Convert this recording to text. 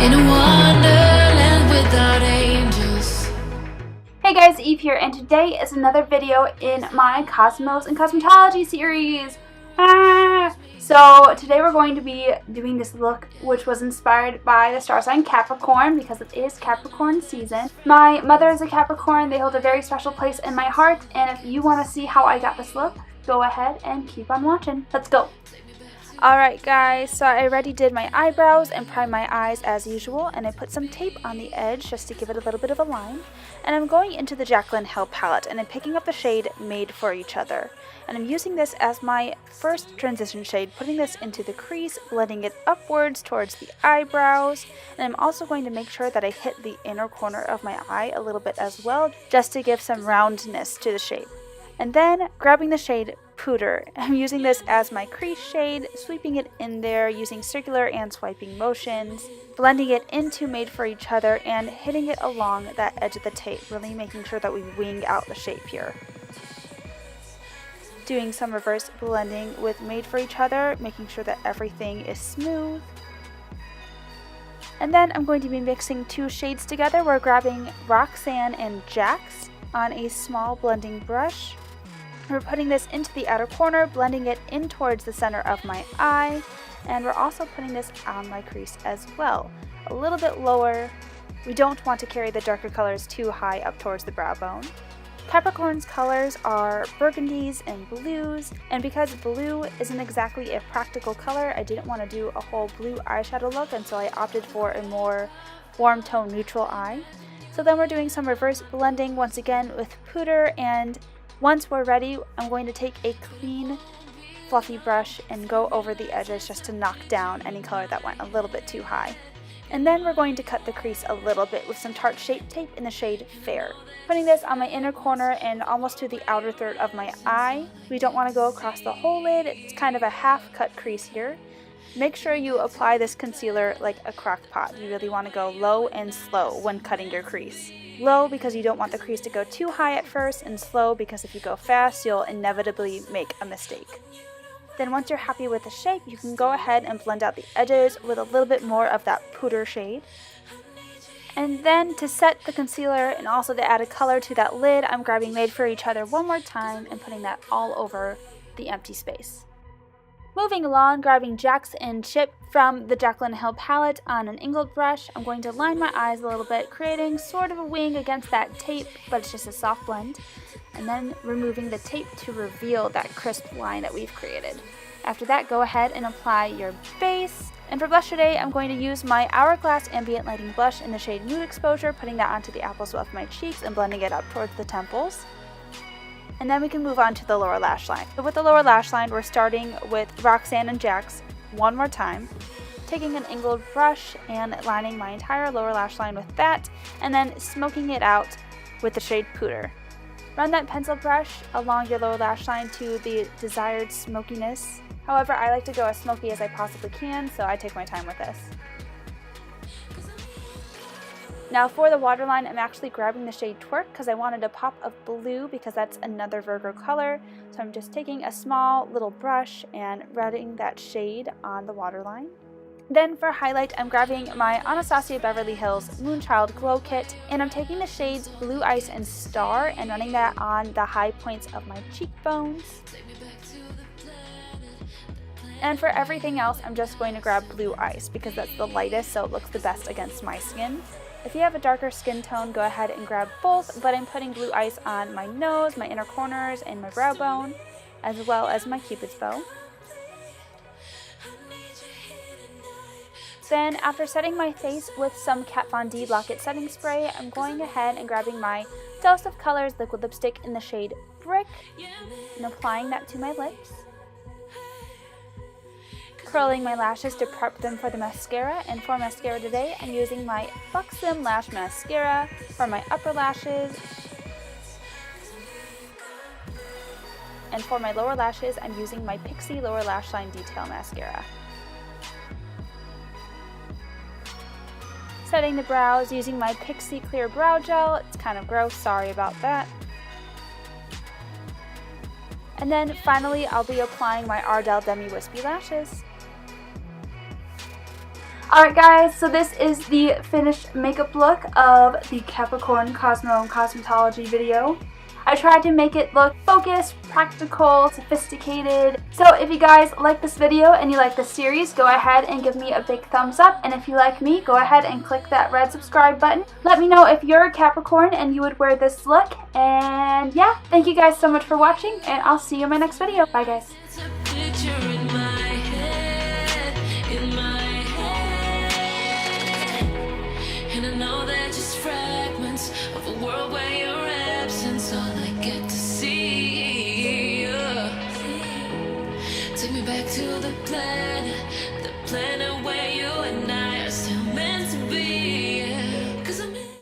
in a wonderland without angels. Hey guys, Eve here, and today is another video in my Cosmos and Cosmetology series. So today we're going to be doing this look, which was inspired by the star sign Capricorn, because it is Capricorn season. My mother is a Capricorn. They hold a very special place in my heart, and if you want to see how I got this look, go ahead and keep on watching. Let's go. Alright guys, so I already did my eyebrows and primed my eyes as usual, and I put some tape on the edge just to give it a little bit of a line. And I'm going into the Jaclyn Hill palette, and I'm picking up the shade Made for Each Other. And I'm using this as my first transition shade, putting this into the crease, blending it upwards towards the eyebrows. And I'm also going to make sure that I hit the inner corner of my eye a little bit as well, just to give some roundness to the shape. And then grabbing the shade Pooter, I'm using this as my crease shade, sweeping it in there using circular and swiping motions, blending it into Made for Each Other and hitting it along that edge of the tape, really making sure that we wing out the shape here. Doing some reverse blending with Made for Each Other, making sure that everything is smooth. And then I'm going to be mixing two shades together. We're grabbing Roxanne and Jax on a small blending brush. We're putting this into the outer corner, blending it in towards the center of my eye, and we're also putting this on my crease as well, a little bit lower. We don't want to carry the darker colors too high up towards the brow bone. Capricorn's colors are burgundies and blues, and because blue isn't exactly a practical color, I didn't want to do a whole blue eyeshadow look, and so I opted for a more warm tone neutral eye. So then we're doing some reverse blending once again with Pooter, and once we're ready, I'm going to take a clean, fluffy brush and go over the edges just to knock down any color that went a little bit too high. And then we're going to cut the crease a little bit with some Tarte Shape Tape in the shade Fair. Putting this on my inner corner and almost to the outer third of my eye. We don't want to go across the whole lid, it's kind of a half cut crease here. Make sure you apply this concealer like a crock pot. You really want to go low and slow when cutting your crease. Low because you don't want the crease to go too high at first, and slow because if you go fast, you'll inevitably make a mistake. Then once you're happy with the shape, you can go ahead and blend out the edges with a little bit more of that Pooter shade. And then to set the concealer and also to add a color to that lid, I'm grabbing Made for Each Other one more time and putting that all over the empty space. Moving along, grabbing Jax and Chip from the Jaclyn Hill palette on an angled brush, I'm going to line my eyes a little bit, creating sort of a wing against that tape, but it's just a soft blend. And then removing the tape to reveal that crisp line that we've created. After that, go ahead and apply your base. And for blush today, I'm going to use my Hourglass Ambient Lighting Blush in the shade Nude Exposure, putting that onto the apples of my cheeks and blending it up towards the temples. And then we can move on to the lower lash line. So with the lower lash line, we're starting with Roxanne and Jax one more time, taking an angled brush and lining my entire lower lash line with that, and then smoking it out with the shade Pooter. Run that pencil brush along your lower lash line to the desired smokiness. However, I like to go as smoky as I possibly can, so I take my time with this. Now for the waterline, I'm actually grabbing the shade Twerk because I wanted a pop of blue because that's another Virgo color. So I'm just taking a small little brush and running that shade on the waterline. Then for highlight, I'm grabbing my Anastasia Beverly Hills Moonchild Glow Kit, and I'm taking the shades Blue Ice and Star and running that on the high points of my cheekbones. And for everything else, I'm just going to grab Blue Ice because that's the lightest, so it looks the best against my skin. If you have a darker skin tone, go ahead and grab both, but I'm putting Blue Ice on my nose, my inner corners, and my brow bone, as well as my Cupid's bow. Then, after setting my face with some Kat Von D Lock-It Setting Spray, I'm going ahead and grabbing my Dose of Colors liquid lipstick in the shade Brick, and applying that to my lips. Curling my lashes to prep them for the mascara, and for mascara today, I'm using my Buxom Lash Mascara for my upper lashes. And for my lower lashes, I'm using my Pixie Lower Lash Line Detail Mascara. Setting the brows using my Pixie Clear Brow Gel. It's kind of gross, sorry about that. And then finally, I'll be applying my Ardell Demi Wispy Lashes. Alright guys, so this is the finished makeup look of the Capricorn Cosmo Cosmetology video. I tried to make it look focused, practical, sophisticated. So if you guys like this video and you like this series, go ahead and give me a big thumbs up. And if you like me, go ahead and click that red subscribe button. Let me know if you're a Capricorn and you would wear this look. And yeah, thank you guys so much for watching, and I'll see you in my next video. Bye guys.